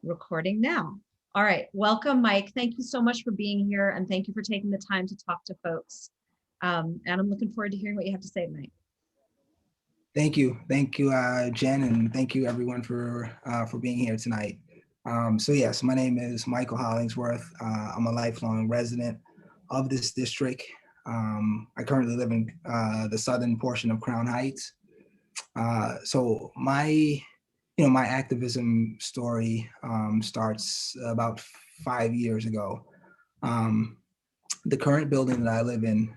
Recording now. All right. Welcome, Mike. Thank you so much for being here and thank you for taking the time to talk to folks. And I'm looking forward to hearing what you have to say tonight. Thank you, Jen, and thank you everyone for being here tonight. So yes, my name is Michael Hollingsworth. I'm a lifelong resident of this district. I currently live in the southern portion of Crown Heights. So my activism story starts about 5 years ago. Um, the current building that I live in,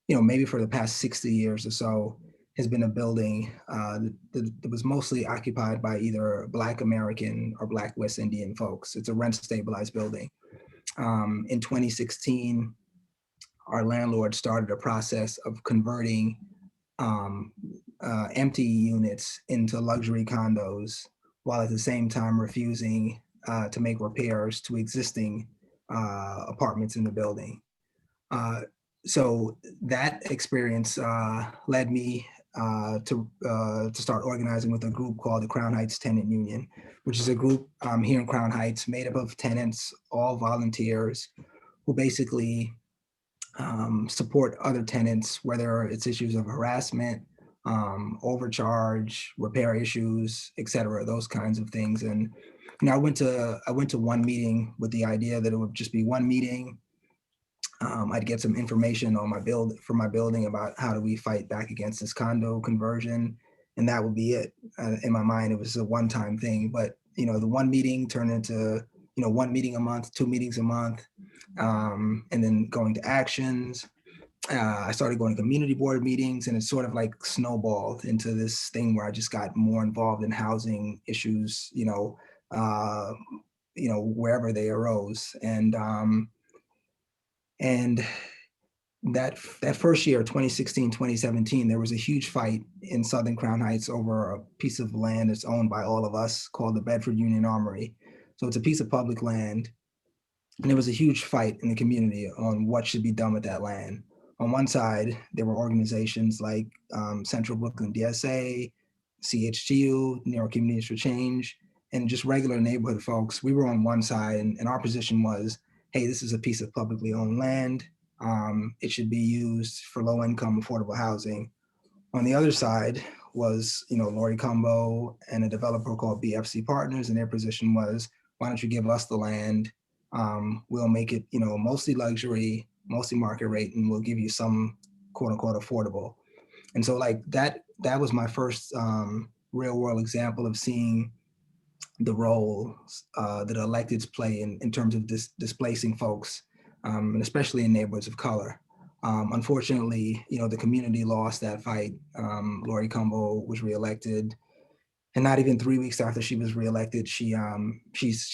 maybe for the past 60 years or so, has been a building that was mostly occupied by either Black American or Black West Indian folks. It's a rent stabilized building. In 2016, our landlord started a process of converting um, empty units into luxury condos, while at the same time refusing to make repairs to existing apartments in the building. Uh, so that experience led me to start organizing with a group called the Crown Heights Tenant Union, which is a group here in Crown Heights made up of tenants, all volunteers, who basically support other tenants, whether it's issues of harassment, overcharge, repair issues, et cetera, those kinds of things. And I went to one meeting with the idea that it would just be one meeting. I'd get some information on my building about how do we fight back against this condo conversion, and that would be it. In my mind, it was a one-time thing, but the one meeting turned into one meeting a month, two meetings a month, and then going to actions. I started going to community board meetings, and it sort of like snowballed into this thing where I just got more involved in housing issues, uh, wherever they arose, and that first year, 2016, 2017, there was a huge fight in Southern Crown Heights over a piece of land that's owned by all of us called the Bedford Union Armory. So it's a piece of public land. And there was a huge fight in the community on what should be done with that land. On one side, there were organizations like Central Brooklyn DSA, CHGU, New York Communities for Change, and just regular neighborhood folks. We were on one side, and our position was, hey, this is a piece of publicly owned land. It should be used for low income affordable housing. On the other side was, Lori Cumbo and a developer called BFC Partners, and their position was, why don't you give us the land? We'll make it, mostly luxury, mostly market rate, and we'll give you some quote unquote affordable. And so like that was my first real world example of seeing the role that electeds play in terms of displacing folks, and especially in neighborhoods of color. Unfortunately, the community lost that fight. Lori Cumbo was reelected, and not even 3 weeks after she was reelected, she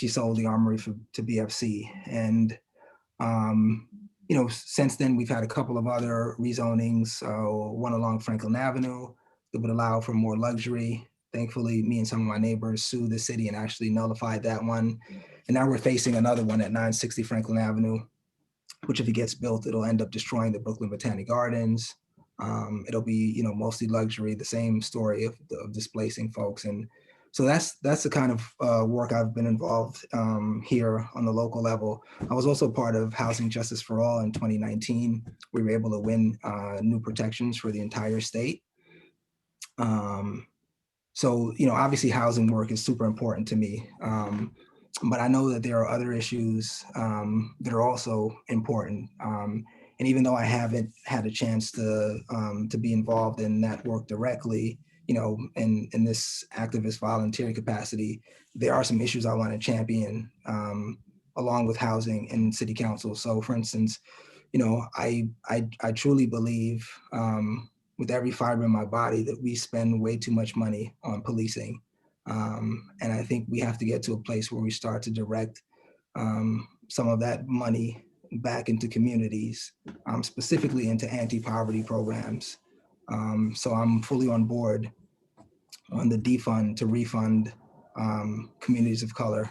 sold the armory to BFC. And since then we've had a couple of other rezonings, one along Franklin Avenue that would allow for more luxury. Thankfully, me and some of my neighbors sued the city and actually nullified that one. And now we're facing another one at 960 Franklin Avenue, which if it gets built, it'll end up destroying the Brooklyn Botanic Gardens. It'll be, mostly luxury, the same story of displacing folks. And so that's the kind of work I've been involved here on the local level. I was also part of Housing Justice for All in 2019. We were able to win new protections for the entire state. So, obviously housing work is super important to me. But I know that there are other issues that are also important. And even though I haven't had a chance to be involved in that work directly, in this activist volunteering capacity, there are some issues I want to champion along with housing and city council. So, for instance, I truly believe with every fiber in my body that we spend way too much money on policing. And I think we have to get to a place where we start to direct some of that money back into communities, specifically into anti-poverty programs. So I'm fully on board on the defund to refund communities of color.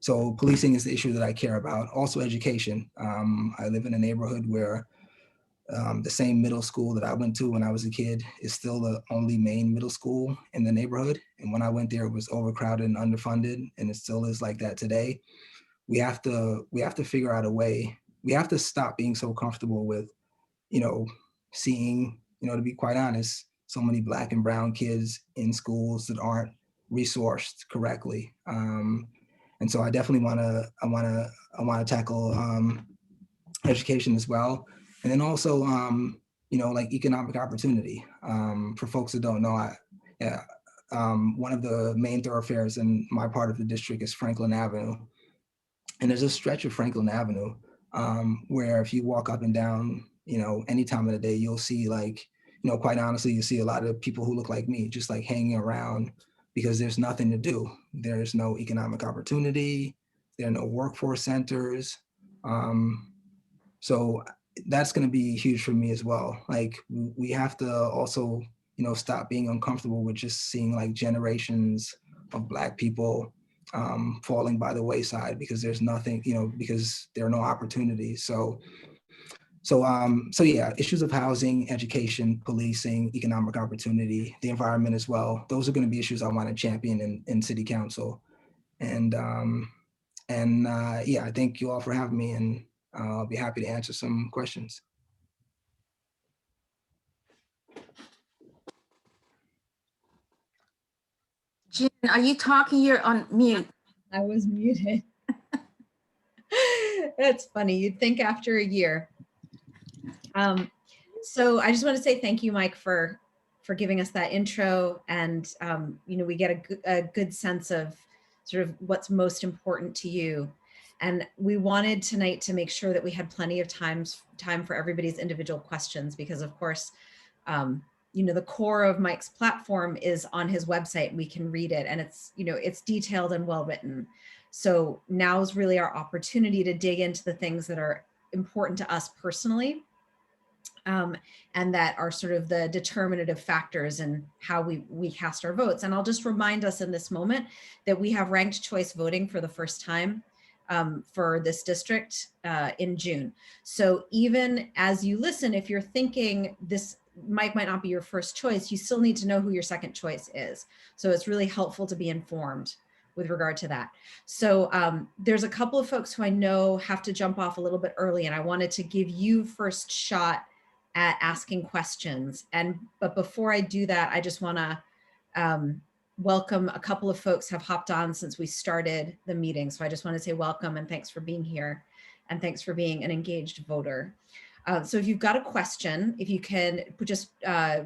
So policing is the issue that I care about. Also education. I live in a neighborhood where The same middle school that I went to when I was a kid is still the only main middle school in the neighborhood. And when I went there, it was overcrowded and underfunded, and it still is like that today. We have to figure out a way. We have to stop being so comfortable with, you know, seeing, to be quite honest, so many Black and brown kids in schools that aren't resourced correctly. And so I definitely want to tackle education as well. And then also, like economic opportunity. For folks that don't know, yeah, one of the main thoroughfares in my part of the district is Franklin Avenue. And there's a stretch of Franklin Avenue where if you walk up and down, any time of the day, you'll see quite honestly, you see a lot of people who look like me just like hanging around because there's nothing to do. There's no economic opportunity. There are no workforce centers. So that's going to be huge for me as well. Like we have to also, stop being uncomfortable with just seeing like generations of Black people falling by the wayside because there's nothing, because there are no opportunities. So yeah, issues of housing, education, policing, economic opportunity, the environment as well. Those are going to be issues I want to champion in city council. And yeah, I thank you all for having me, and I'll be happy to answer some questions. Jen, are you talking? You're on mute. I was muted. That's funny. You'd think after a year. So I just want to say thank you, Mike, for giving us that intro. And, we get a good sense of sort of what's most important to you. And we wanted tonight to make sure that we had plenty of time for everybody's individual questions, because of course, the core of Mike's platform is on his website. We can read it, and it's detailed and well written. So now is really our opportunity to dig into the things that are important to us personally, and that are sort of the determinative factors in how we cast our votes. And I'll just remind us in this moment that we have ranked choice voting for the first time for this district in June. So even as you listen, if you're thinking this Mike might not be your first choice, you still need to know who your second choice is. So it's really helpful to be informed with regard to that. So there's a couple of folks who I know have to jump off a little bit early, and I wanted to give you first shot at asking questions. But before I do that, I just want to welcome a couple of folks have hopped on since we started the meeting. So I just want to say welcome and thanks for being here, and thanks for being an engaged voter. So if you've got a question, if you can just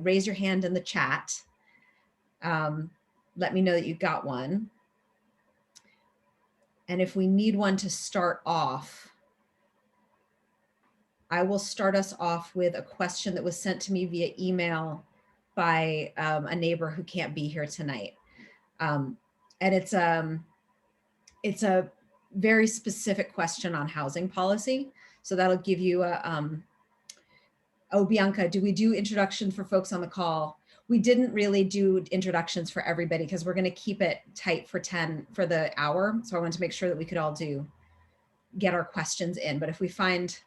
raise your hand in the chat, let me know that you've got one. And if we need one to start off, I will start us off with a question that was sent to me via email by a neighbor who can't be here tonight. And it's a very specific question on housing policy. So that'll give you a, oh, Bianca, do we do introductions for folks on the call? We didn't really do introductions for everybody because we're going to keep it tight for the hour. So I wanted to make sure that we could all get our questions in. But if we find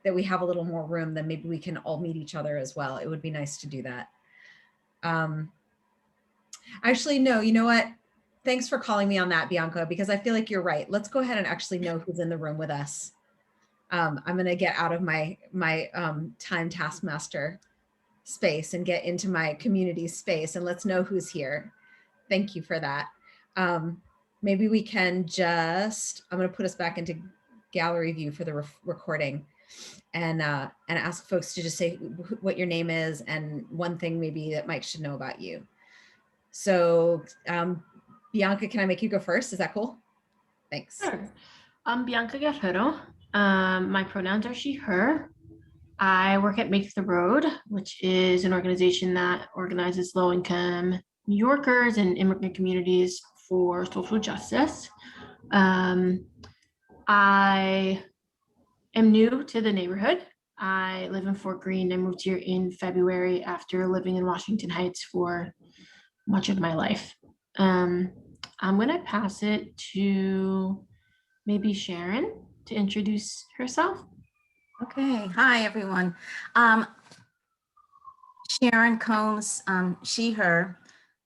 that we have a little more room, then maybe we can all meet each other as well. It would be nice to do that. Actually, no, you know what? Thanks for calling me on that, Bianca, because I feel like you're right. Let's go ahead and actually know who's in the room with us. I'm going to get out of my time taskmaster space and get into my community space, and let's know who's here. Thank you for that. Maybe we can just, I'm going to put us back into gallery view for the recording, and ask folks to just say what your name is and one thing maybe that Mike should know about you. So Bianca, can I make you go first? Is that cool? Thanks. Sure. I'm Bianca Guerrero. My pronouns are she, her. I work at Make the Road, which is an organization that organizes low-income New Yorkers and immigrant communities for social justice. I am new to the neighborhood. I live in Fort Greene. I moved here in February after living in Washington Heights for much of my life. I'm going to pass it to maybe Sharon to introduce herself. Okay, hi, everyone. Sharon Combs, she, her.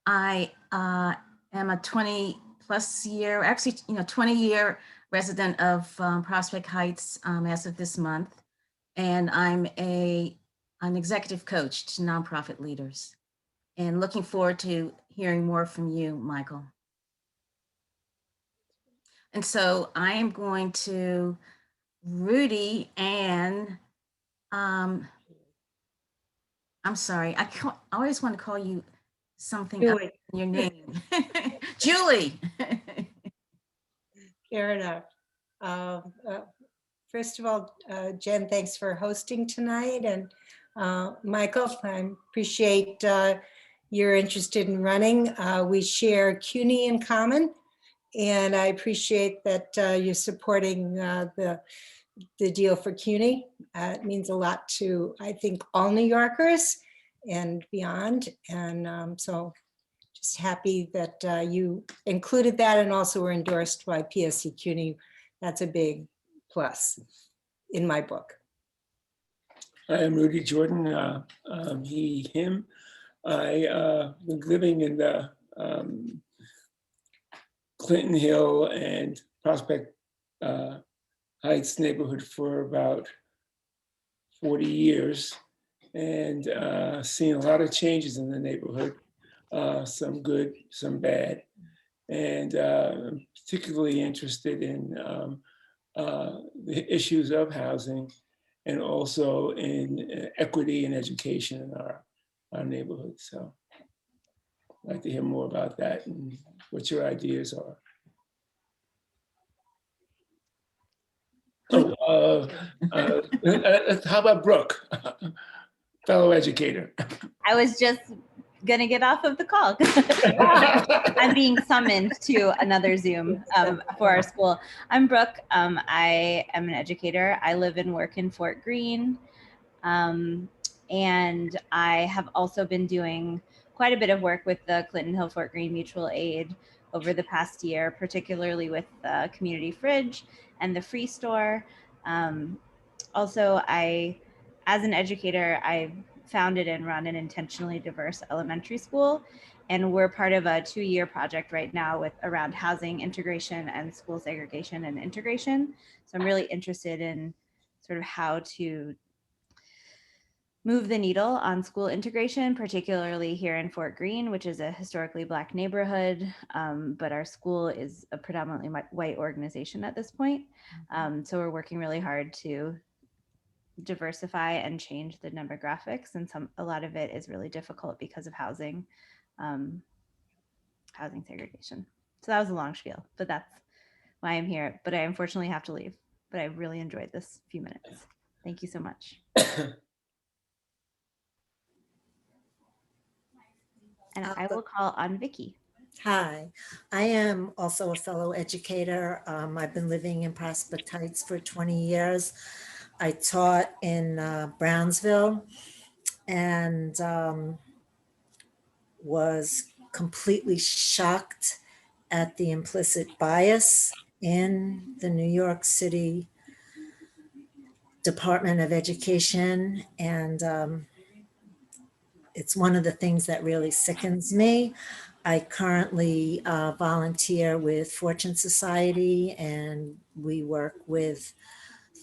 I am a 20 plus year, actually, 20-year resident of Prospect Heights as of this month. And I'm an executive coach to nonprofit leaders. And looking forward to hearing more from you, Michael. And so I am going to Rudy and I'm sorry, I always want to call you something else Julie. in your name. Julie. Fair enough. First of all, Jen, thanks for hosting tonight. And Michael, I appreciate you're interested in running. We share CUNY in common. And I appreciate that you're supporting the deal for CUNY. It means a lot to, I think, all New Yorkers and beyond. And so just happy that you included that and also were endorsed by PSC CUNY. That's a big plus in my book. I am Rudy Jordan, he, him. I been living in the Clinton Hill and Prospect Heights neighborhood for about 40 years and seen a lot of changes in the neighborhood, some good, some bad. And I'm particularly interested in the issues of housing and also in equity and education in our neighborhood. So I'd like to hear more about that and what your ideas are. Oh, how about Brooke, fellow educator? I was just gonna get off of the call. I'm being summoned to another Zoom for our school. I'm Brooke. I am an educator. I live and work in Fort Greene. And I have also been doing quite a bit of work with the Clinton Hill Fort Greene Mutual Aid over the past year, particularly with the Community Fridge and the Free Store. Also, as an educator, I've founded and run an intentionally diverse elementary school. And we're part of a 2-year project right now around housing integration and school segregation and integration. So I'm really interested in sort of how to move the needle on school integration, particularly here in Fort Greene, which is a historically Black neighborhood, but our school is a predominantly white organization at this point. So we're working really hard to diversify and change the demographics, and a lot of it is really difficult because of housing segregation. So that was a long spiel, but that's why I'm here. But I unfortunately have to leave, but I really enjoyed this few minutes. Thank you so much. And I will call on Vicky. Hi, I am also a fellow educator. I've been living in Prospect Heights for 20 years. I taught in Brownsville and was completely shocked at the implicit bias in the New York City Department of Education. And it's one of the things that really sickens me. I currently volunteer with Fortune Society, and we work with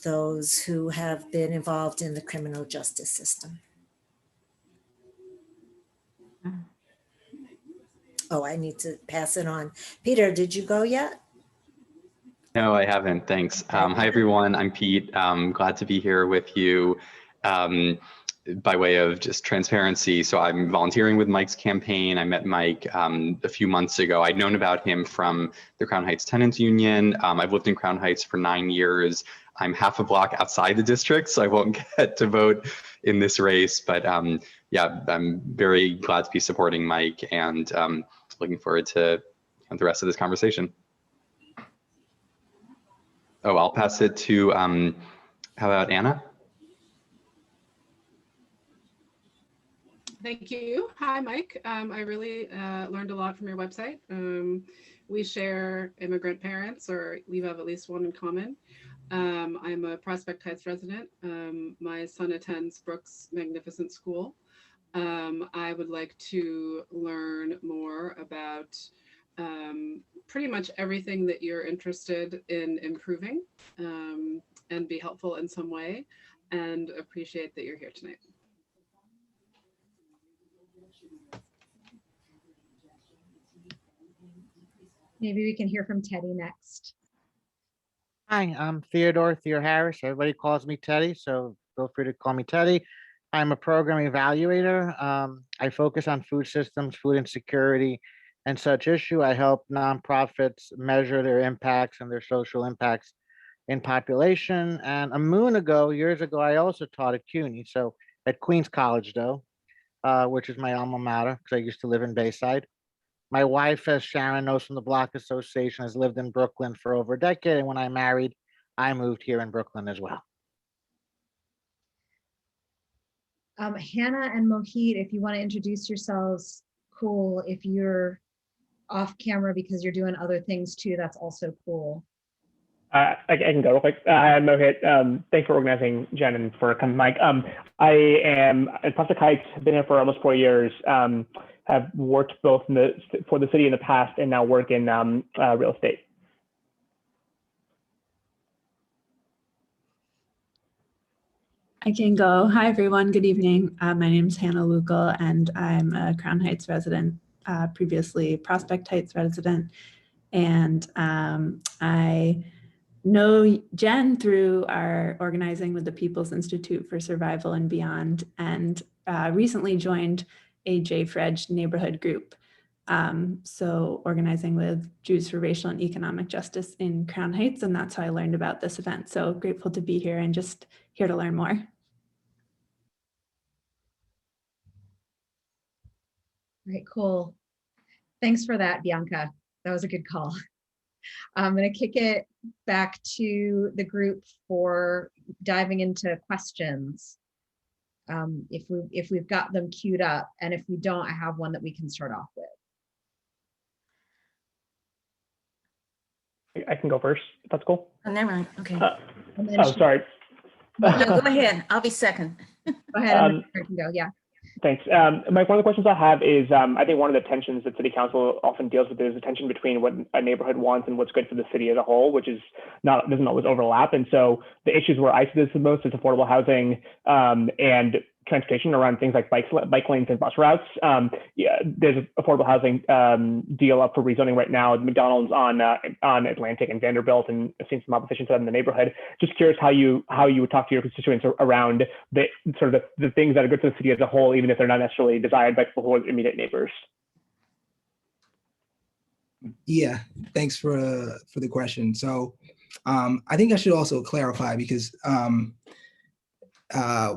those who have been involved in the criminal justice system. Oh, I need to pass it on. Peter, did you go yet? No, I haven't. Thanks. Hi, everyone. I'm Pete. Glad to be here with you. By way of just transparency, so I'm volunteering with Mike's campaign. I met Mike a few months ago. I'd known about him from the Crown Heights Tenants Union. I've lived in Crown Heights for 9 years. I'm half a block outside the district, so I won't get to vote in this race. But yeah, I'm very glad to be supporting Mike and looking forward to the rest of this conversation. Oh, I'll pass it to, how about Anna? Thank you. Hi, Mike. I really learned a lot from your website. We share immigrant parents, or we have at least one in common. I'm a Prospect Heights resident. My son attends Brooks Magnificent School. I would like to learn more about pretty much everything that you're interested in improving, and be helpful in some way, and appreciate that you're here tonight. Maybe we can hear from Teddy next. Hi, I'm Theodore Harris. Everybody calls me Teddy, so feel free to call me Teddy. I'm a program evaluator. I focus on food systems, food insecurity, and such issue. I help nonprofits measure their impacts and their social impacts in population. And years ago, I also taught at CUNY, so at Queens College, though, which is my alma mater, because I used to live in Bayside. My wife, as Sharon knows from the Block Association, has lived in Brooklyn for over a decade. And when I married, I moved here in Brooklyn as well. Hannah and Mohit, if you want to introduce yourselves, cool. If you're off camera because you're doing other things too, that's also cool. I can go real quick. I'm Mohit. Thanks for organizing, Jen, and for coming, Mike. I am at Prospect Heights, been here for almost 4 years. Have worked both for the city in the past and now work in real estate. I can go. Hi, everyone. Good evening. My name is Hannah Lucal, and I'm a Crown Heights resident, previously Prospect Heights resident. And I know Jen through our organizing with the People's Institute for Survival and Beyond, and recently joined a JFRED neighborhood group. So organizing with Jews for Racial and Economic Justice in Crown Heights, and that's how I learned about this event. So grateful to be here and just here to learn more. Right, cool. Thanks for that, Bianca. That was a good call. I'm going to kick it back to the group for diving into questions. If we've got them queued up, and if we don't, I have one that we can start off with. I can go first, if that's cool. Oh, never mind. Okay. Sorry. No, go ahead. I'll be second. Go ahead. I can go. Yeah. Thanks. Mike, one of the questions I have is, I think one of the tensions that City Council often deals with is the tension between what a neighborhood wants and what's good for the city as a whole, which is doesn't always overlap. And so the issues where I see this the most is affordable housing and transportation around things like bike lanes and bus routes. There's an affordable housing deal up for rezoning right now at McDonald's on Atlantic and Vanderbilt, and I've seen some opposition to that in the neighborhood. Just curious how you would talk to your constituents around the sort of the things that are good for the city as a whole, even if they're not necessarily desired by people who are immediate neighbors. Yeah, thanks for the question. So I think I should also clarify, because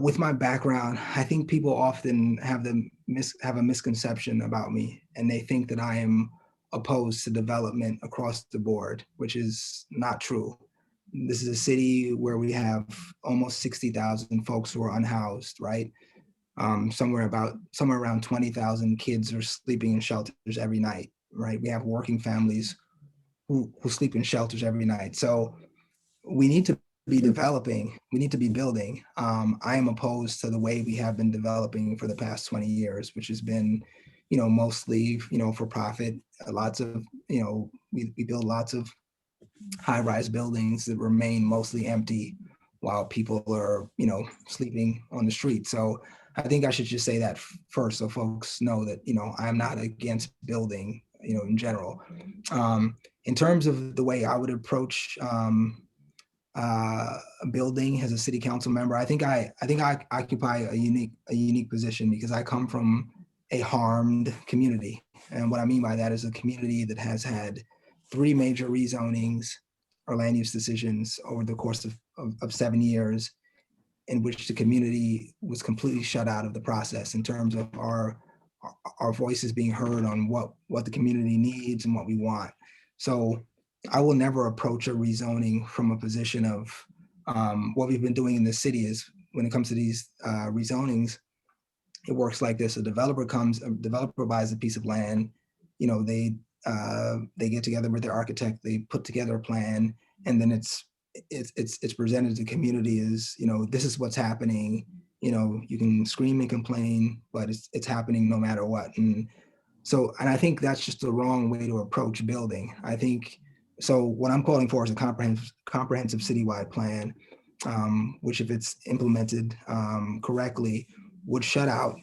with my background, I think people often have a misconception about me, and they think that I am opposed to development across the board, which is not true. This is a city where we have almost 60,000 folks who are unhoused, right? Somewhere around 20,000 kids are sleeping in shelters every night, right? We have working families who sleep in shelters every night. So we need to be developing, we need to be building. I am opposed to the way we have been developing for the past 20 years, which has been, mostly, for profit. Lots of, we build lots of high-rise buildings that remain mostly empty while people are, sleeping on the street. So I think I should just say that first, so folks know that, I'm not against building, in general. In terms of the way I would approach building as a city council member, I think I occupy a unique position, because I come from a harmed community. And what I mean by that is a community that has had 3 major rezonings or land use decisions over the course of 7 years, in which the community was completely shut out of the process in terms of our voices being heard on what the community needs and what we want. So I will never approach a rezoning from a position of what we've been doing in the city is, when it comes to these rezonings, it works like this. A developer buys a piece of land, they get together with their architect, they put together a plan, and then it's it's presented to the community as, this is what's happening. You can scream and complain, but it's happening no matter what. And I think that's just the wrong way to approach building. I think, so what I'm calling for is a comprehensive citywide plan, which if it's implemented correctly, would shut out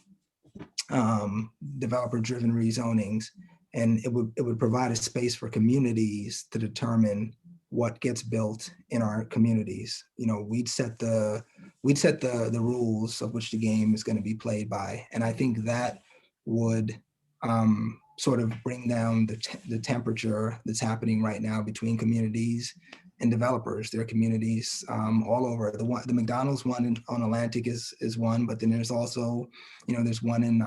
developer-driven rezonings, and it would provide a space for communities to determine what gets built in our communities. We'd set the rules of which the game is going to be played by, and I think that would sort of bring down the temperature that's happening right now between communities and developers. There are communities all over. The McDonald's one on Atlantic is one, but then there's also, there's one in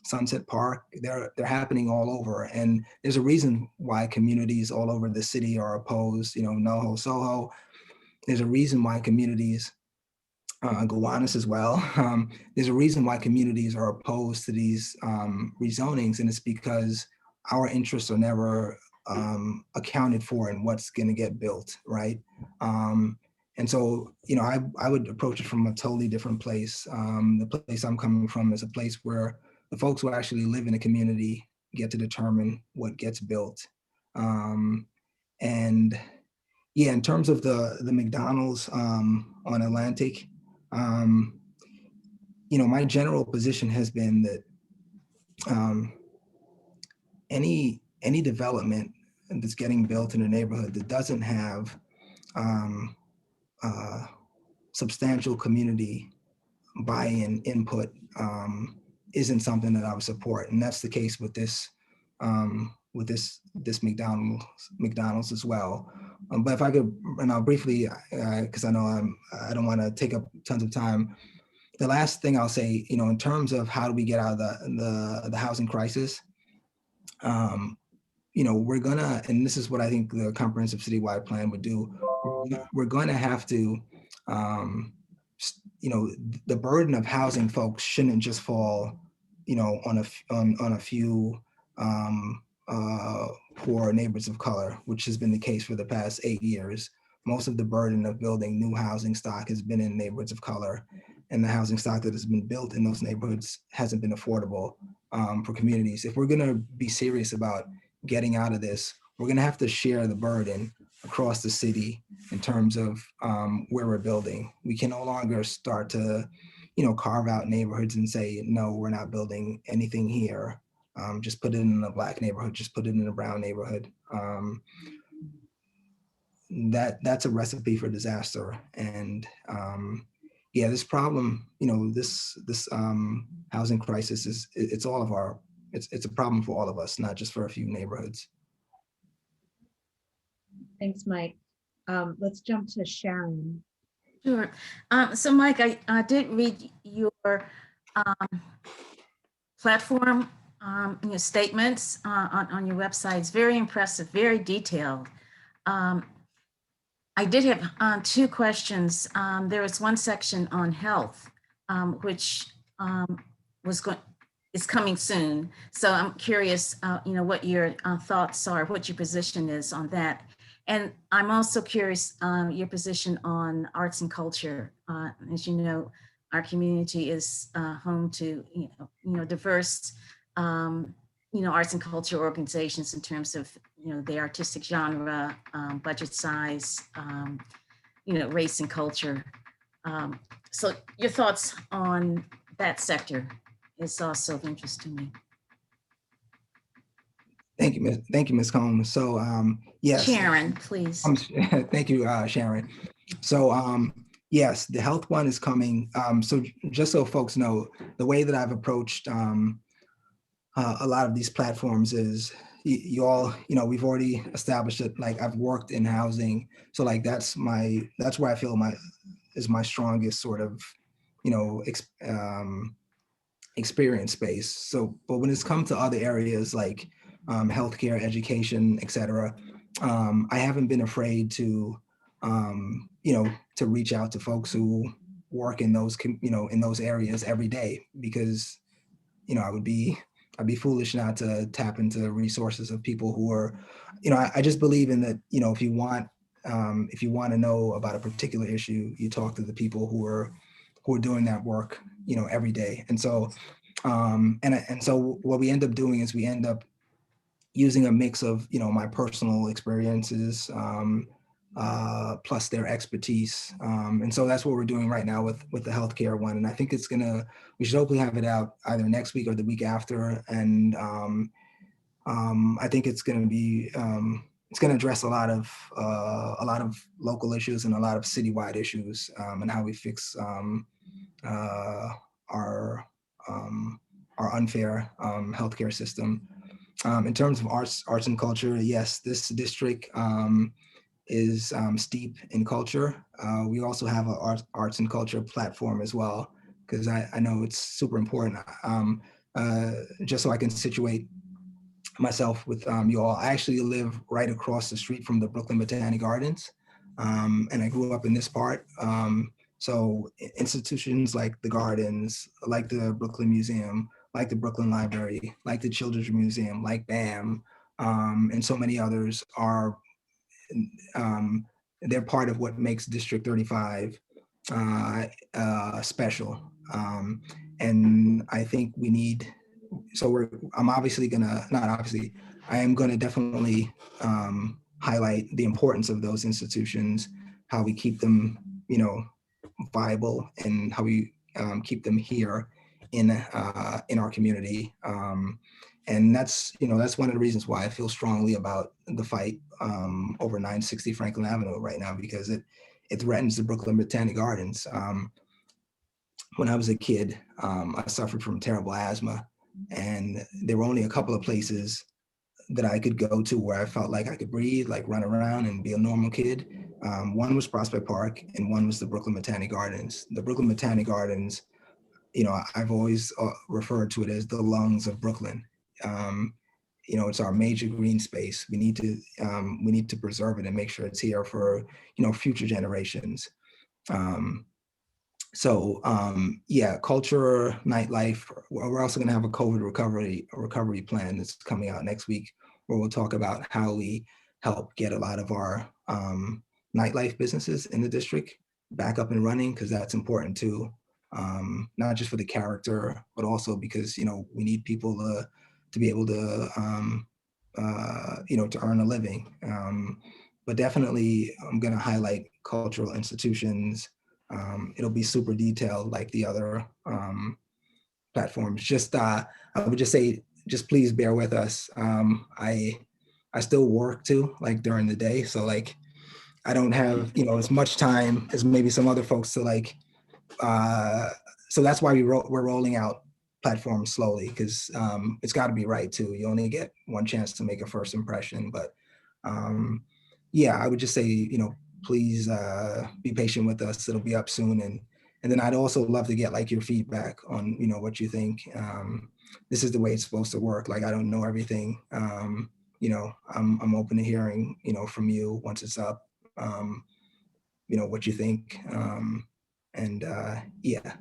Sunset Park. They're happening all over, and there's a reason why communities all over the city are opposed. NoHo, Soho. There's a reason why communities, Gowanus as well. There's a reason why communities are opposed to these rezonings, and it's because our interests are never accounted for in what's going to get built, right? And so, I would approach it from a totally different place. The place I'm coming from is a place where the folks who actually live in a community get to determine what gets built. And yeah, in terms of the McDonald's on Atlantic, my general position has been that any development that's getting built in a neighborhood that doesn't have substantial community buy-in input isn't something that I would support, and that's the case with this McDonald's as well. But if I could, and I'll briefly, because I know I don't want to take up tons of time. The last thing I'll say, in terms of how do we get out of the housing crisis, we're gonna, and this is what I think the comprehensive citywide plan would do. We're going to have to, the burden of housing folks shouldn't just fall, on a few poor neighborhoods of color, which has been the case for the past 8 years. Most of the burden of building new housing stock has been in neighborhoods of color, and the housing stock that has been built in those neighborhoods hasn't been affordable for communities. If we're going to be serious about getting out of this, we're going to have to share the burden across the city in terms of where we're building. We can no longer start to, carve out neighborhoods and say, no, we're not building anything here. Just put it in a Black neighborhood, just put it in a brown neighborhood. That's a recipe for disaster. And yeah, this problem, this housing crisis it's all of our, it's a problem for all of us, not just for a few neighborhoods. Thanks, Mike. Let's jump to Sharon. Sure. So Mike, I did read your platform statements on your website. It's very impressive, very detailed. I did have 2 questions. There was one section on health, which is coming soon. So I'm curious, what your thoughts are, what your position is on that. And I'm also curious your position on arts and culture. As you know, our community is home to diverse arts and culture organizations in terms of the artistic genre, budget size, race and culture. So your thoughts on that sector is also of interest to me. Thank you, Ms. Combs. So yes. Sharon, please. Thank you, Sharon. So yes, the health one is coming. So just so folks know, the way that I've approached a lot of these platforms is you all, we've already established it. Like I've worked in housing, so like that's where I feel is my strongest sort of, experience space. So, but when it's come to other areas like healthcare, education, et cetera, I haven't been afraid to, to reach out to folks who work in those, in those areas every day, because, I'd be foolish not to tap into resources of people who are, I just believe in that, if you want if you want to know about a particular issue, you talk to the people who are doing that work, every day. And so so what we end up doing is we end up using a mix of my personal experiences, plus their expertise. And so that's what we're doing right now with the healthcare one. And I think we should hopefully have it out either next week or the week after. And I think it's going to be it's going to address a lot of local issues and a lot of citywide issues, and how we fix our unfair healthcare system. In terms of arts and culture, yes, this district is steep in culture. We also have an arts and culture platform as well, because I know it's super important. Just so I can situate myself with you all, I actually live right across the street from the Brooklyn Botanic Gardens, and I grew up in this part. So institutions like the Gardens, like the Brooklyn Museum, like the Brooklyn Library, like the Children's Museum, like BAM, and so many others are, they're part of what makes District 35 special. And I think we need, I'm obviously gonna, not obviously, I am gonna definitely highlight the importance of those institutions, how we keep them, viable, and how we keep them here in our community. And that's one of the reasons why I feel strongly about the fight over 960 Franklin Avenue right now, because it threatens the Brooklyn Botanic Gardens. When I was a kid, I suffered from terrible asthma, and there were only a couple of places that I could go to where I felt like I could breathe, like run around and be a normal kid. One was Prospect Park, and one was the Brooklyn Botanic Gardens. The Brooklyn Botanic Gardens, I've always referred to it as the lungs of Brooklyn. It's our major green space. We need to preserve it and make sure it's here for future generations. Yeah, culture, nightlife. We're also going to have a COVID recovery plan that's coming out next week, where we'll talk about how we help get a lot of our nightlife businesses in the district back up and running, because that's important too. Not just for the character, but also because we need people to be able to to earn a living. But definitely, I'm going to highlight cultural institutions. It'll be super detailed like the other platforms. I would just say, just please bear with us. I still work too, like during the day, so like I don't have as much time as maybe some other folks to like. So that's why we're rolling out platforms slowly, because it's got to be right too. You only get one chance to make a first impression. But yeah, I would just say please be patient with us. It'll be up soon, and then I'd also love to get like your feedback on what you think. This is the way it's supposed to work. Like I don't know everything. I'm open to hearing from you once it's up. What you think. And yeah.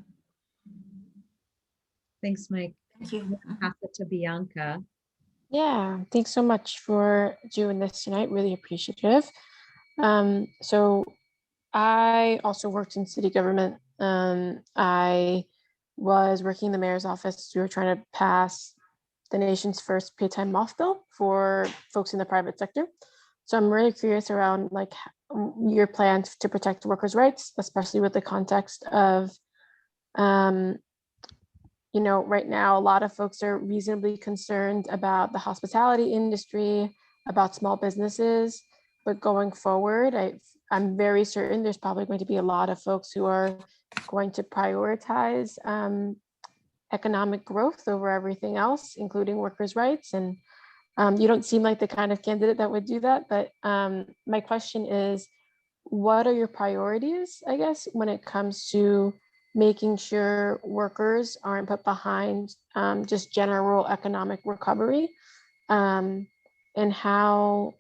Thanks, Mike. Thank you. I'll pass it to Bianca. Yeah, thanks so much for doing this tonight. Really appreciative. So I also worked in city government. I was working in the mayor's office. We were trying to pass the nation's first paid time off bill for folks in the private sector. So I'm really curious around like your plans to protect workers' rights, especially with the context of, right now, a lot of folks are reasonably concerned about the hospitality industry, about small businesses, but going forward, I'm very certain there's probably going to be a lot of folks who are going to prioritize economic growth over everything else, including workers' rights. And you don't seem like the kind of candidate that would do that, but my question is, what are your priorities, I guess, when it comes to making sure workers aren't put behind just general economic recovery, and how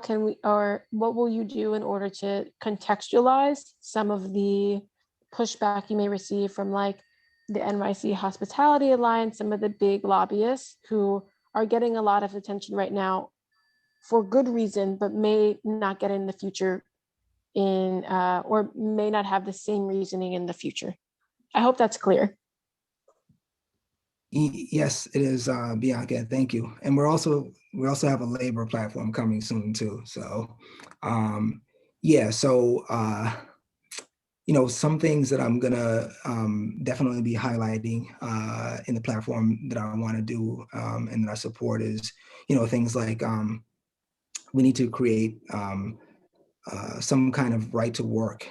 can we, or what will you do in order to contextualize some of the pushback you may receive from like the NYC Hospitality Alliance, some of the big lobbyists who are getting a lot of attention right now for good reason, but may not get in the future or may not have the same reasoning in the future. I hope that's clear. Yes, it is, Bianca. Thank you. And we also have a labor platform coming soon too. So, yeah. So, some things that I'm gonna definitely be highlighting in the platform that I want to do and that I support is, things like we need to create some kind of right to work,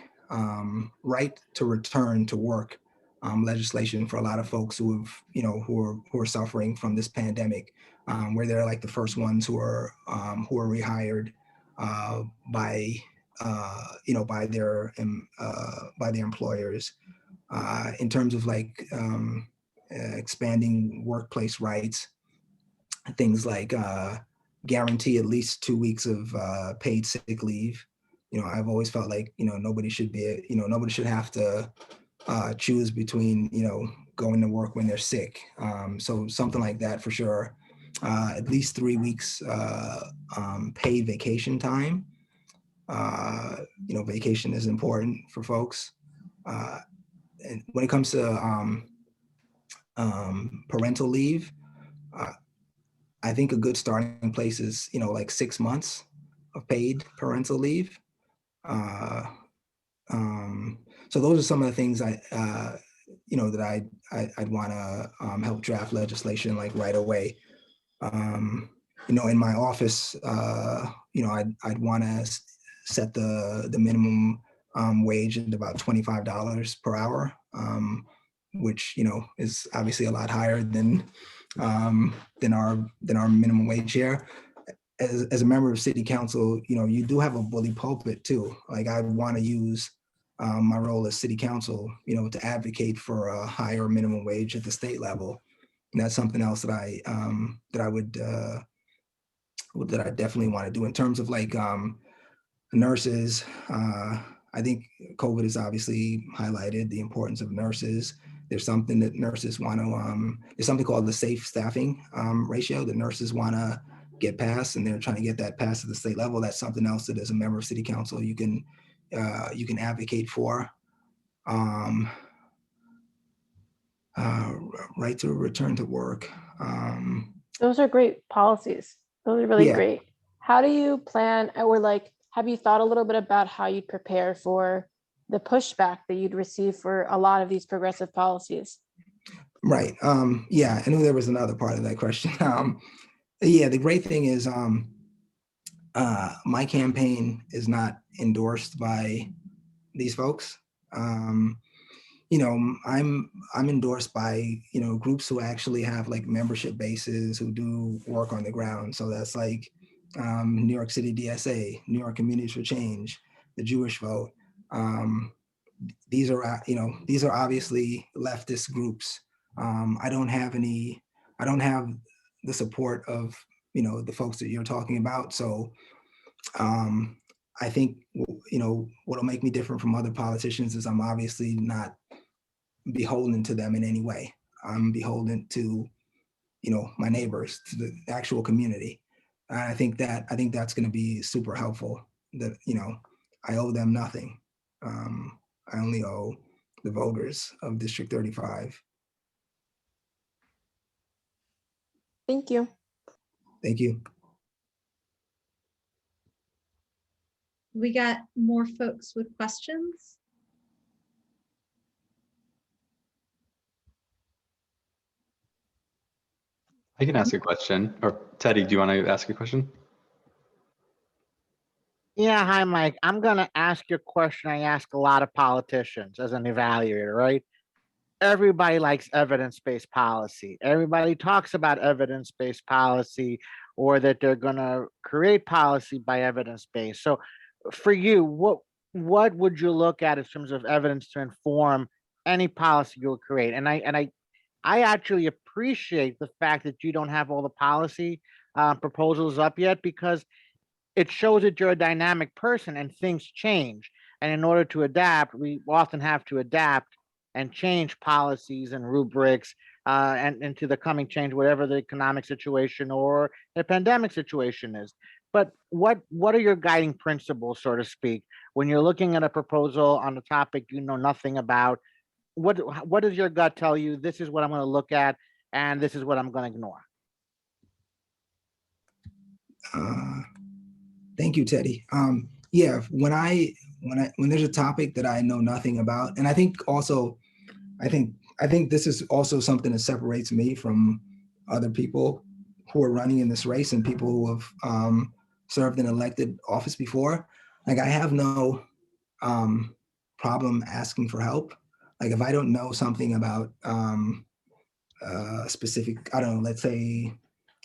right to return to work legislation for a lot of folks who have, who are suffering from this pandemic, where they're like the first ones who are rehired by by their employers, in terms of like expanding workplace rights, things like guarantee at least 2 weeks of paid sick leave. I've always felt like, nobody should have to choose between, going to work when they're sick. So something like that for sure. At least 3 weeks paid vacation time. Vacation is important for folks. And when it comes to parental leave, I think a good starting place is, like 6 months of paid parental leave. So those are some of the things that I'd want to help draft legislation like right away. In my office, I'd want to set the minimum wage at about $25 per hour, which is obviously a lot higher than our minimum wage here. As a member of city council, you do have a bully pulpit too. Like I want to use my role as city council, to advocate for a higher minimum wage at the state level. And that's something else that I definitely want to do in terms of like nurses. I think COVID has obviously highlighted the importance of nurses. There's something that nurses want to, there's something called the safe staffing ratio that nurses want to get passed, and they're trying to get that passed at the state level. That's something else that as a member of city council, you can advocate for. Right to return to work. Those are great policies. Those are really Yeah. great. How do you plan, or like, have you thought a little bit about how you'd prepare for the pushback that you'd receive for a lot of these progressive policies? Right. Yeah, I knew there was another part of that question. Yeah, the great thing is my campaign is not endorsed by these folks. I'm endorsed by, groups who actually have like membership bases who do work on the ground. So that's like New York City DSA, New York Communities for Change, the Jewish Vote. These are obviously leftist groups. I don't have the support of, the folks that you're talking about. So I think, what'll make me different from other politicians is I'm obviously not beholden to them in any way. I'm beholden to, my neighbors, to the actual community. And I think that's going to be super helpful. That, I owe them nothing. I only owe the voters of District 35. Thank you. Thank you. We got more folks with questions. I can ask a question. Or Teddy, do you want to ask a question? Yeah, hi, Mike. I'm going to ask you a question I ask a lot of politicians as an evaluator, right? Everybody likes evidence-based policy. Everybody talks about evidence-based policy, or that they're going to create policy by evidence-based. So for you, what would you look at in terms of evidence to inform any policy you'll create? And I actually appreciate the fact that you don't have all the policy proposals up yet, because it shows that you're a dynamic person and things change. And in order to adapt, we often have to adapt and change policies and rubrics and into the coming change, whatever the economic situation or the pandemic situation is. but what are your guiding principles, so to speak, when you're looking at a proposal on a topic you know nothing about? What does your gut tell you? This is what I'm going to look at, and this is what I'm going to ignore. Thank you, Teddy. Yeah, when there's a topic that I know nothing about, and I think this is also something that separates me from other people who are running in this race and people who have served in elected office before. Like, I have no problem asking for help. Like, if I don't know something about specific, I don't know, let's say,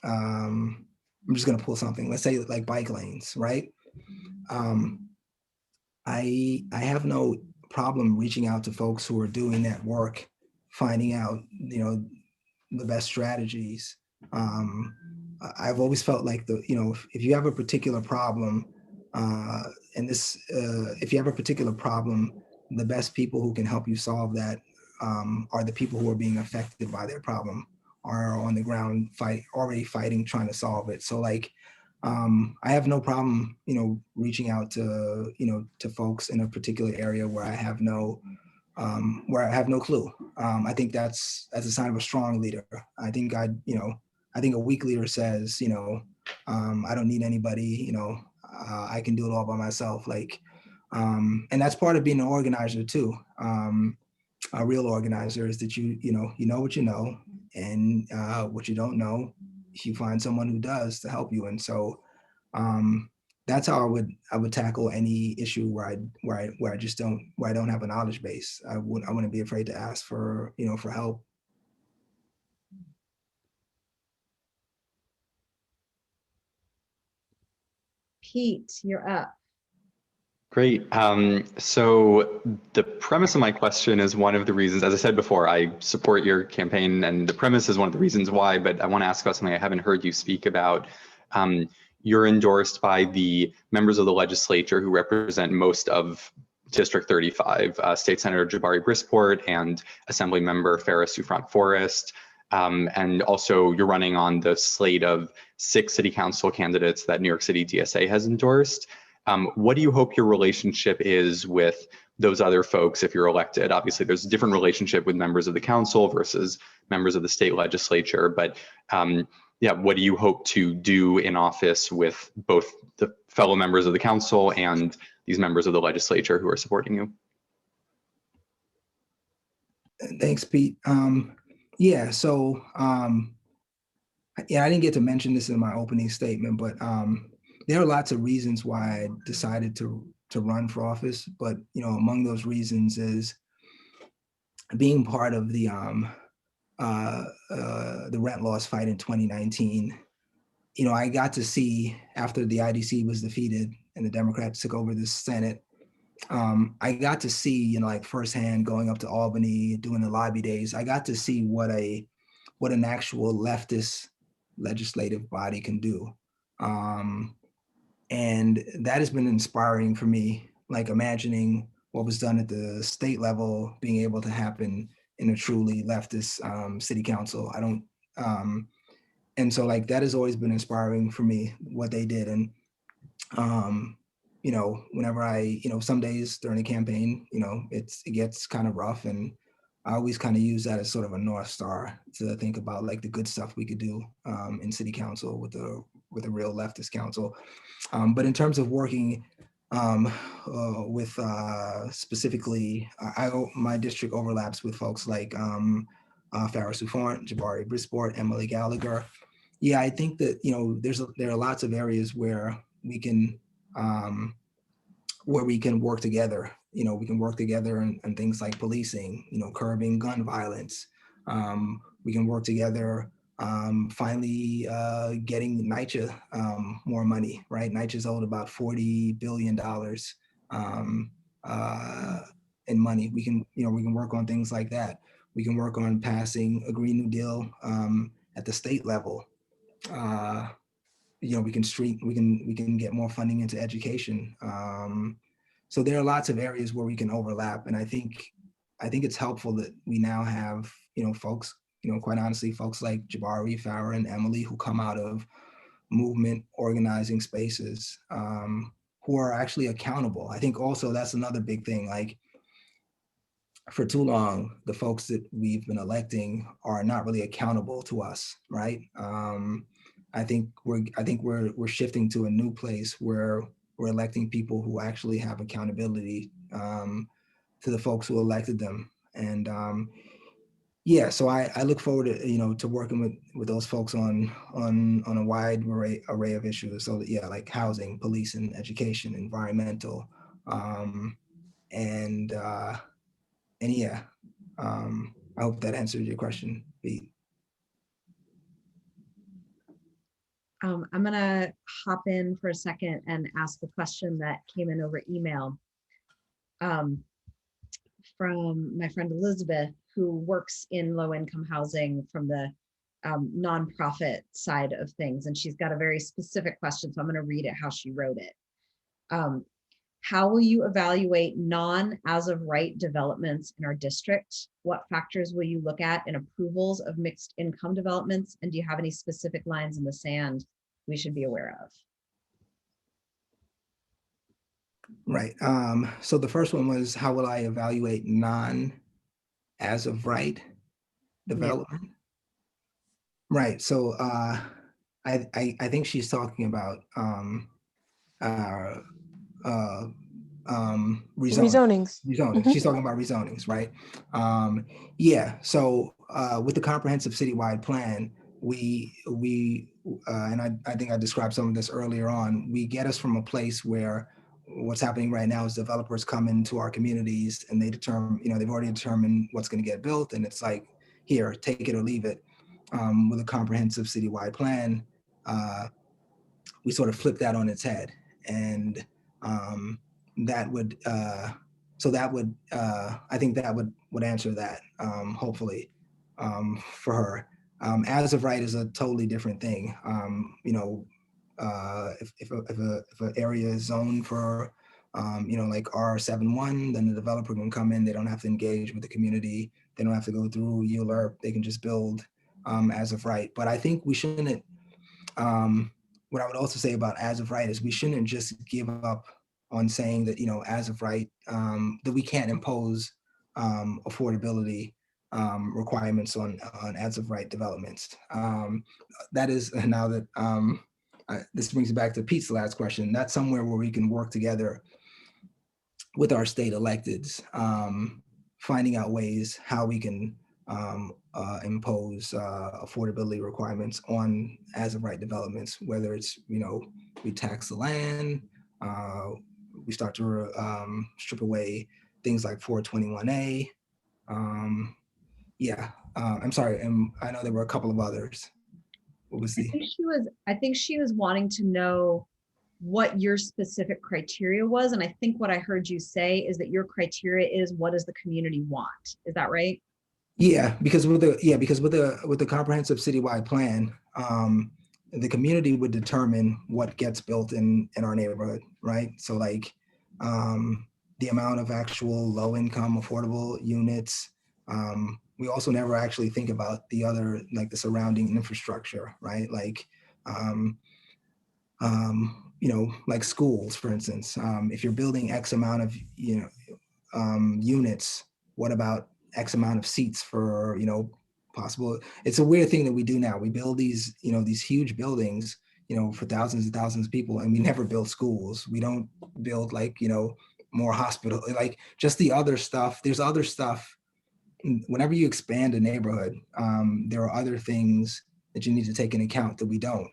I'm just gonna pull something. Let's say like bike lanes, right? I have no problem reaching out to folks who are doing that work, finding out, the best strategies. I've always felt like if you have a particular problem, if you have a particular problem, the best people who can help you solve that are the people who are being affected by their problem, are on the ground already fighting, trying to solve it. So like, I have no problem, reaching out to, to folks in a particular area where I have no clue. I think that's a sign of a strong leader. I think I think a weak leader says, I don't need anybody, I can do it all by myself. Like, and that's part of being an organizer too. A real organizer is that you know what you know, and what you don't know, you find someone who does to help you. And so that's how I would tackle any issue where I don't have a knowledge base. I wouldn't be afraid to ask for for help. Pete, you're up. Great. So the premise of my question is one of the reasons, as I said before, I support your campaign, and the premise is one of the reasons why, but I want to ask about something I haven't heard you speak about. You're endorsed by the members of the legislature who represent most of District 35, State Senator Jabari Brisport and Assembly Member Farah Soufrant Forrest. And also you're running on the slate of 6 city council candidates that New York City DSA has endorsed. What do you hope your relationship is with those other folks if you're elected? Obviously, there's a different relationship with members of the council versus members of the state legislature, but yeah, what do you hope to do in office with both the fellow members of the council and these members of the legislature who are supporting you? Thanks, Pete. Yeah, so yeah, I didn't get to mention this in my opening statement, but there are lots of reasons why I decided to run for office. But among those reasons is being part of the rent loss fight in 2019. I got to see, after the IDC was defeated and the Democrats took over the Senate, I got to see, like firsthand, going up to Albany, doing the lobby days, I got to see what an actual leftist legislative body can do. And that has been inspiring for me, like imagining what was done at the state level being able to happen in a truly leftist city council. And so like that has always been inspiring for me, what they did. And whenever some days during the campaign, it gets kind of rough, and I always kind of use that as sort of a North Star to think about like the good stuff we could do in city council with a real leftist council. But in terms of working with specifically, my district overlaps with folks like Farah Soufrant, Jabari Brisport, Emily Gallagher. Yeah, I think that there are lots of areas where we can work together. We can work together on things like policing, curbing gun violence. We can work together finally getting NYCHA more money, right? NYCHA's owed about $40 billion in money. We can work on things like that. We can work on passing a Green New Deal at the state level. We can get more funding into education. So there are lots of areas where we can overlap, and I think it's helpful that we now have folks, quite honestly, folks like Jabari, Farah, and Emily who come out of movement organizing spaces who are actually accountable. I think also that's another big thing. Like, for too long, the folks that we've been electing are not really accountable to us, right? I think we're shifting to a new place where we're electing people who actually have accountability to the folks who elected them. And yeah, so I look forward to to working with those folks on a wide array of issues. So yeah, like housing, police, and education, environmental, and yeah, I hope that answered your question, Pete. I'm gonna hop in for a second and ask a question that came in over email from my friend Elizabeth, who works in low-income housing from the nonprofit side of things. And she's got a very specific question, so I'm gonna read it how she wrote it. How will you evaluate non-as-of-right developments in our district? What factors will you look at in approvals of mixed income developments? And do you have any specific lines in the sand we should be aware of? Right. So the first one was, how will I evaluate non-as-of-right development? Yeah. Right. So I think she's talking about rezonings. Mm-hmm. She's talking about rezonings, right? Yeah. So with the comprehensive citywide plan, we and I think I described some of this earlier on. We get us from a place where what's happening right now is developers come into our communities and they determine, they've already determined what's going to get built, and it's like, here, take it or leave it. With a comprehensive citywide plan, we sort of flip that on its head, and that would I think that would answer that, hopefully, for her. As of right is a totally different thing. If an area is zoned for like R71, then the developer can come in. They don't have to engage with the community. They don't have to go through ULURP. They can just build as of right. But I think we shouldn't. What I would also say about as of right is we shouldn't just give up on saying that, as of right, that we can't impose affordability requirements on as of right developments. That is, now that this brings back to Pete's last question, that's somewhere where we can work together with our state electeds, finding out ways how we can impose affordability requirements on as of right developments, whether it's, we tax the land, we start to strip away things like 421A. I'm sorry, and I know there were a couple of others. What was the? I think she was wanting to know what your specific criteria was. And I think what I heard you say is that your criteria is, what does the community want? Is that right? Yeah, because with the comprehensive citywide plan, the community would determine what gets built in our neighborhood, right? So like the amount of actual low income affordable units. We also never actually think about the other, like the surrounding infrastructure, right? Like like schools, for instance. If you're building X amount of units, what about X amount of seats for possible? It's a weird thing that we do now. We build these these huge buildings for thousands and thousands of people, and we never build schools. We don't build like more hospital, like just the other stuff. There's other stuff. Whenever you expand a neighborhood, there are other things that you need to take into account that we don't.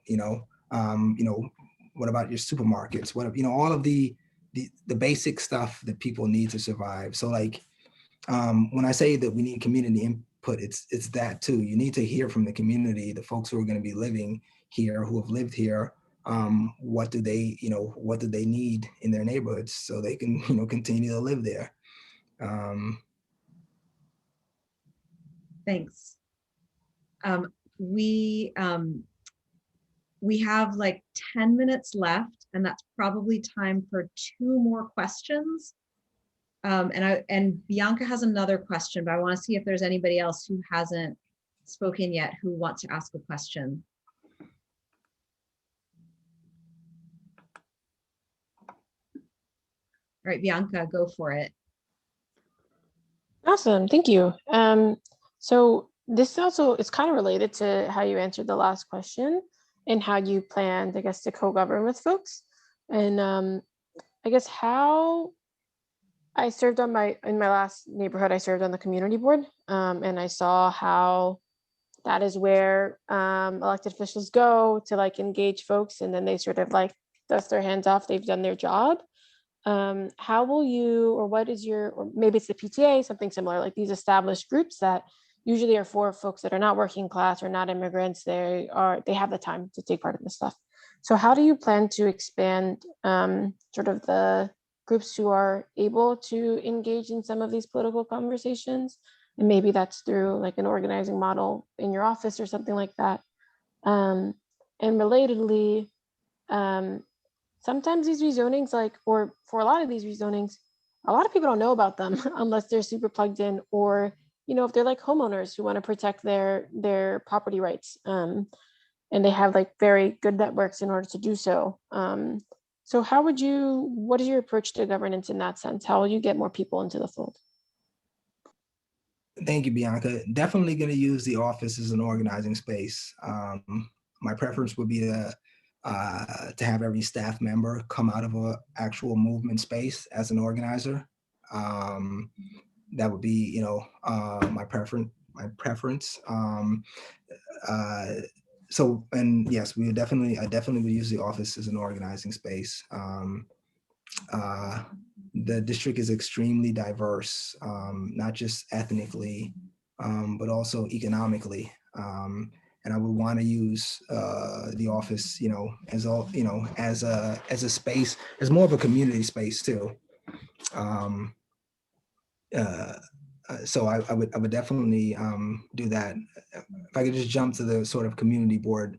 What about your supermarkets? What all of the basic stuff that people need to survive. So like when I say that we need community input, it's that too. You need to hear from the community, the folks who are going to be living here, who have lived here. What do they need in their neighborhoods so they can continue to live there. Thanks. We have like 10 minutes left, and that's probably time for 2 more questions. And Bianca has another question, but I want to see if there's anybody else who hasn't spoken yet who wants to ask a question. right, Bianca, go for it. Awesome, thank you. So this also is kind of related to how you answered the last question and how you planned, I guess, to co-govern with folks. And I guess how I served on in my last neighborhood, I served on the community board, and I saw how that is where elected officials go to like engage folks, and then they sort of like dust their hands off, they've done their job. How will you, or what is your, or maybe it's the PTA, something similar, like these established groups that usually are for folks that are not working class or not immigrants, they have the time to take part in this stuff. So how do you plan to expand sort of the groups who are able to engage in some of these political conversations? And maybe that's through like an organizing model in your office or something like that. And relatedly, sometimes these rezonings, like, or for a lot of these rezonings, a lot of people don't know about them unless they're super plugged in, or, you know, if they're like homeowners who want to protect their property rights, and they have like very good networks in order to do so. So what is your approach to governance in that sense? How will you get more people into the fold? Thank you, Bianca. Definitely going to use the office as an organizing space. My preference would be to have every staff member come out of an actual movement space as an organizer. That would be, you know, my preference. So, and yes, I definitely would use the office as an organizing space. The district is extremely diverse, not just ethnically, but also economically. And I would want to use the office, you know, as a space, as more of a community space too. So I would definitely do that. If I could just jump to the sort of community board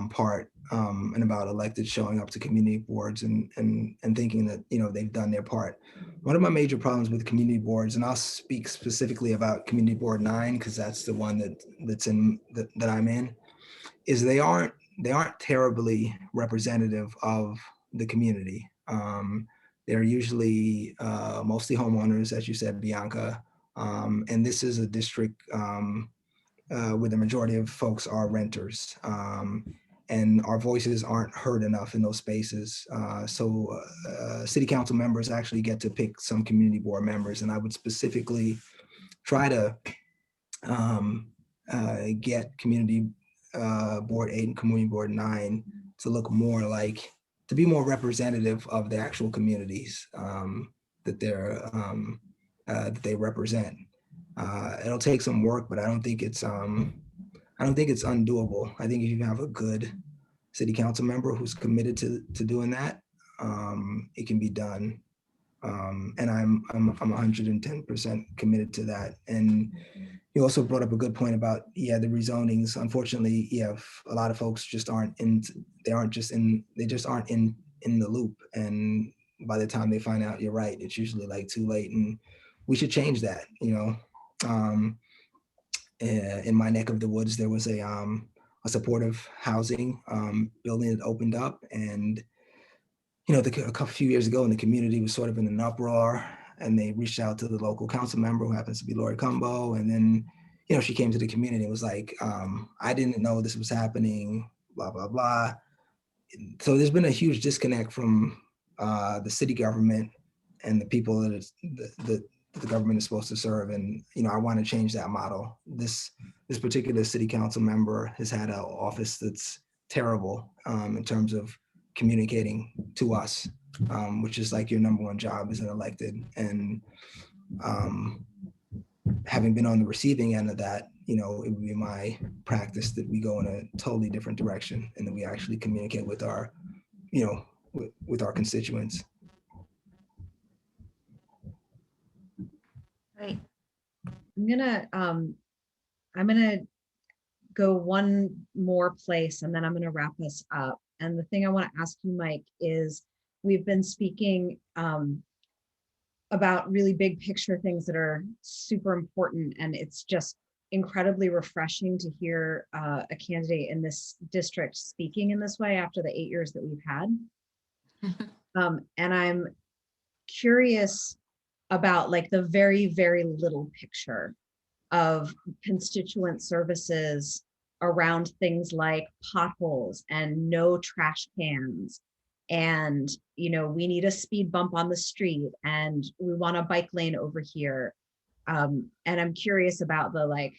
part, and about elected showing up to community boards and thinking that, you know, they've done their part. One of my major problems with community boards, and I'll speak specifically about Community Board 9 because that's the one that I'm in, is they aren't terribly representative of the community. They're usually mostly homeowners, as you said, Bianca, and this is a district where the majority of folks are renters. And our voices aren't heard enough in those spaces. So city council members actually get to pick some community board members, and I would specifically try to get Community Board 8 and Community Board 9 to look more like, to be more representative of the actual communities that they represent. It'll take some work, but I don't think it's undoable. I think if you have a good city council member who's committed to doing that, it can be done. And I'm 110% committed to that. And you also brought up a good point about, the rezonings. Unfortunately, a lot of folks just aren't in the loop. And by the time they find out you're right, it's usually like too late. And we should change that, you know. In my neck of the woods, there was a supportive housing building that opened up, and you know, a few years ago, and the community was sort of in an uproar, and they reached out to the local council member, who happens to be Lori Cumbo, and then, you know, she came to the community and was like, I didn't know this was happening, blah blah blah. So there's been a huge disconnect from the city government and the people that the government is supposed to serve. And, you know, I want to change that model. This particular city council member has had an office that's terrible in terms of communicating to us, which is like your number one job as an elected. And having been on the receiving end of that, you know, it would be my practice that we go in a totally different direction and that we actually communicate with our, you know, with our constituents. Right. I'm gonna go one more place and then I'm gonna wrap this up. And the thing I want to ask you, Mike, is we've been speaking about really big picture things that are super important, and it's just incredibly refreshing to hear a candidate in this district speaking in this way after the 8 years that we've had. And I'm curious about like the very, very little picture of constituent services around things like potholes and no trash cans. And, we need a speed bump on the street and we want a bike lane over here. And I'm curious about the like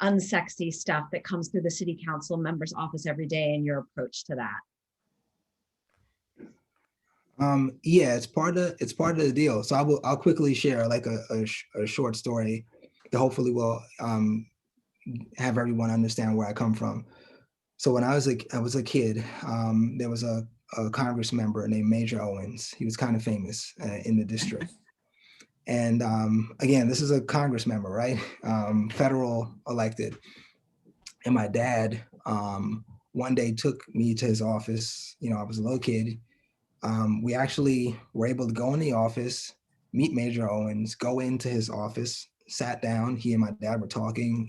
unsexy stuff that comes through the city council member's office every day and your approach to that. Yeah, it's part of the deal. So I'll quickly share like a short story that hopefully will have everyone understand where I come from. So when I was a kid, there was a Congress member named Major Owens. He was kind of famous in the district. And again, this is a Congress member, right? Federal elected. And my dad one day took me to his office. I was a little kid. We actually were able to go in the office, meet Major Owens, go into his office, sat down. He and my dad were talking,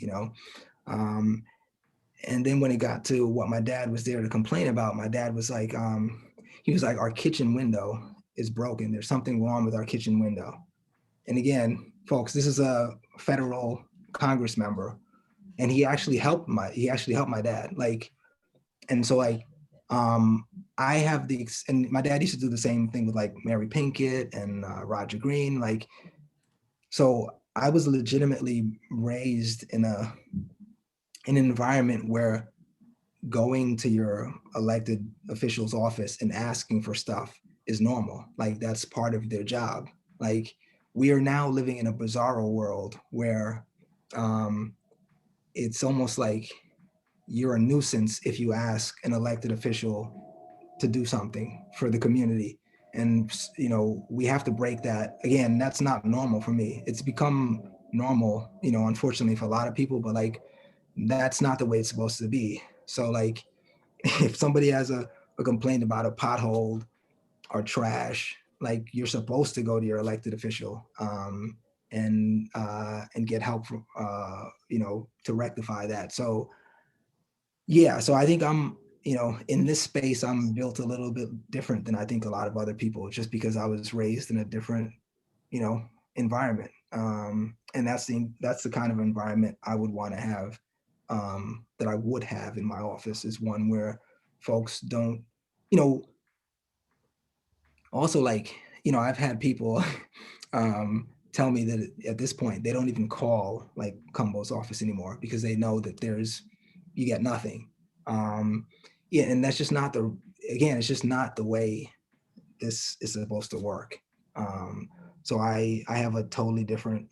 and then when it got to what my dad was there to complain about, my dad was like, he was like, our kitchen window is broken. There's something wrong with our kitchen window. And again, folks, this is a federal Congress member, and he actually helped my dad. And so I have and my dad used to do the same thing with like Mary Pinkett and Roger Green. So I was legitimately raised in an environment where going to your elected official's office and asking for stuff is normal. Like that's part of their job. Like we are now living in a bizarro world where it's almost like you're a nuisance if you ask an elected official to do something for the community. And, we have to break that. Again, that's not normal for me. It's become normal, unfortunately for a lot of people, but like, that's not the way it's supposed to be. So like, if somebody has a complaint about a pothole or trash, like you're supposed to go to your elected official and get help from, to rectify that. So yeah, so I think I'm, in this space, I'm built a little bit different than I think a lot of other people, just because I was raised in a different, environment. And that's the kind of environment I would want to have, that I would have in my office, is one where folks don't, also like, I've had people tell me that at this point, they don't even call like Cumbo's office anymore because they know that you get nothing. Yeah, and that's just not it's just not the way this is supposed to work. So I have a totally different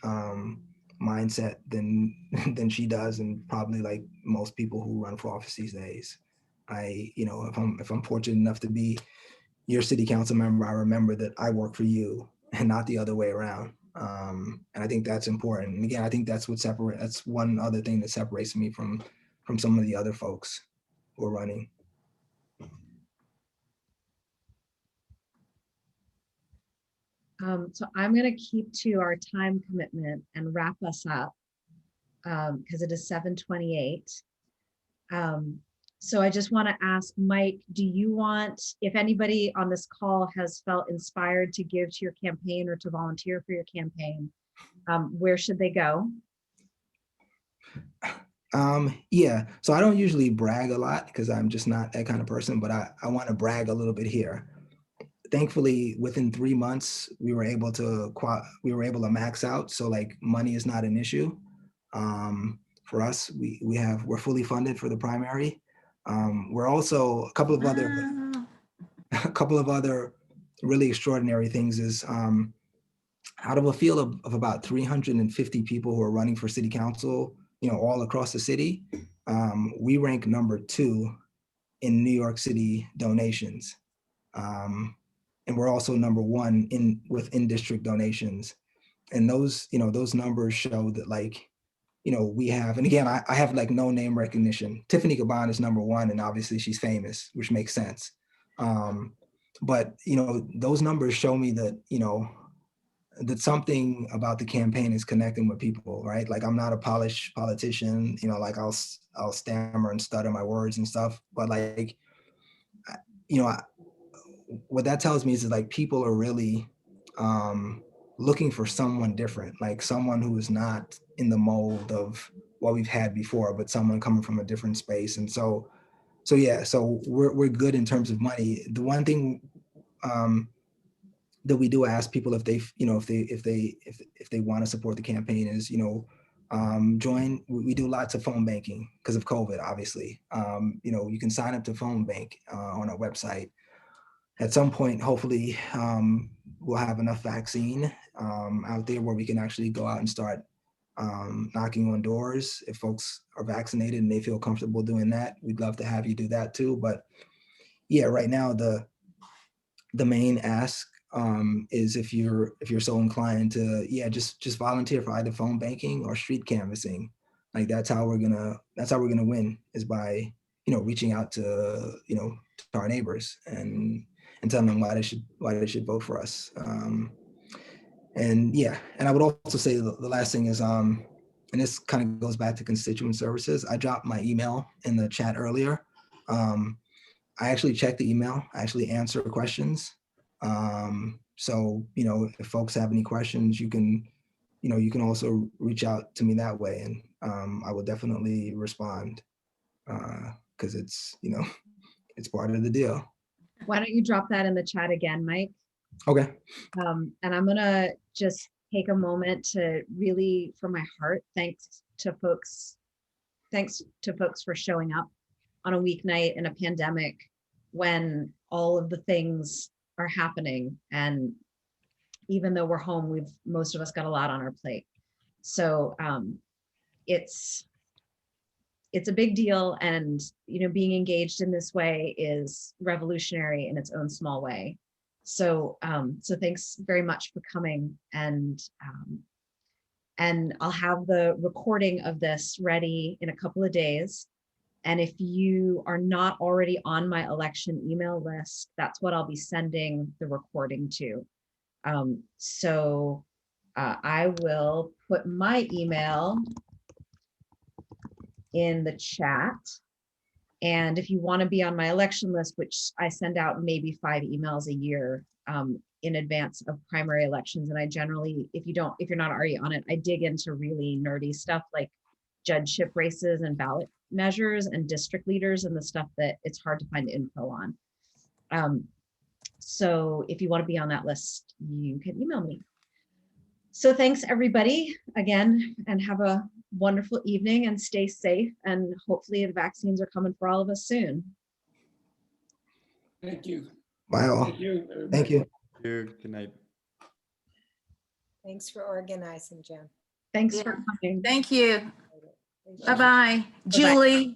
mindset than she does, and probably like most people who run for office these days. If I'm fortunate enough to be your city council member, I remember that I work for you and not the other way around. And I think that's important. And again, I think that's that's one other thing that separates me from some of the other folks who are running. So I'm going to keep to our time commitment and wrap us up because it is 7:28. So I just want to ask Mike, do you want, if anybody on this call has felt inspired to give to your campaign or to volunteer for your campaign, where should they go? Yeah, so I don't usually brag a lot because I'm just not that kind of person, but I want to brag a little bit here. Thankfully, within 3 months, we were able to max out. So like money is not an issue. For us, we're fully funded for the primary. We're also a couple of other really extraordinary things is out of a field of about 350 people who are running for city council, all across the city, we rank number 2 in New York City donations. And we're also number 1 with in-district donations. And those numbers show that like, we have, and again, I have like no name recognition. Tiffany Caban is number 1, and obviously she's famous, which makes sense. But, those numbers show me that, that something about the campaign is connecting with people, right? Like I'm not a polished politician, like I'll stammer and stutter my words and stuff, but like, what that tells me is that like people are really looking for someone different, like someone who is not in the mold of what we've had before, but someone coming from a different space. And so yeah, so we're good in terms of money. The one thing that we do ask people if they, if they want to support the campaign is, join. We do lots of phone banking because of COVID, obviously. You can sign up to phone bank on our website. At some point, hopefully, we'll have enough vaccine out there where we can actually go out and start knocking on doors. If folks are vaccinated and they feel comfortable doing that, we'd love to have you do that too. But yeah, right now the main ask is if you're so inclined to, just volunteer for either phone banking or street canvassing. Like that's how we're gonna win, is by reaching out to to our neighbors and telling them why they should vote for us. And I would also say the last thing is and this kind of goes back to constituent services. I dropped my email in the chat earlier. I actually check the email. I actually answer questions. So, if folks have any questions, you can also reach out to me that way, and I will definitely respond because it's, it's part of the deal. Why don't you drop that in the chat again, Mike? Okay. And I'm gonna just take a moment to really, from my heart, thanks to folks for showing up on a weeknight in a pandemic when all of the things are happening. And even though we're home, most of us got a lot on our plate. So it's a big deal. And, being engaged in this way is revolutionary in its own small way. So, so thanks very much for coming. And I'll have the recording of this ready in a couple of days. And if you are not already on my election email list, that's what I'll be sending the recording to. So I will put my email in the chat. And if you want to be on my election list, which I send out maybe 5 emails a year in advance of primary elections. And I generally, if you're not already on it, I dig into really nerdy stuff like judgeship races and ballot measures and district leaders and the stuff that it's hard to find info on. So if you want to be on that list, you can email me. So thanks everybody again, and have a wonderful evening and stay safe. And hopefully the vaccines are coming for all of us soon. Thank you. Wow. Thank you. Thank you. Good night. Thanks for organizing, Jen. Thanks for coming. Thank you. Thank you. Bye-bye, Julie.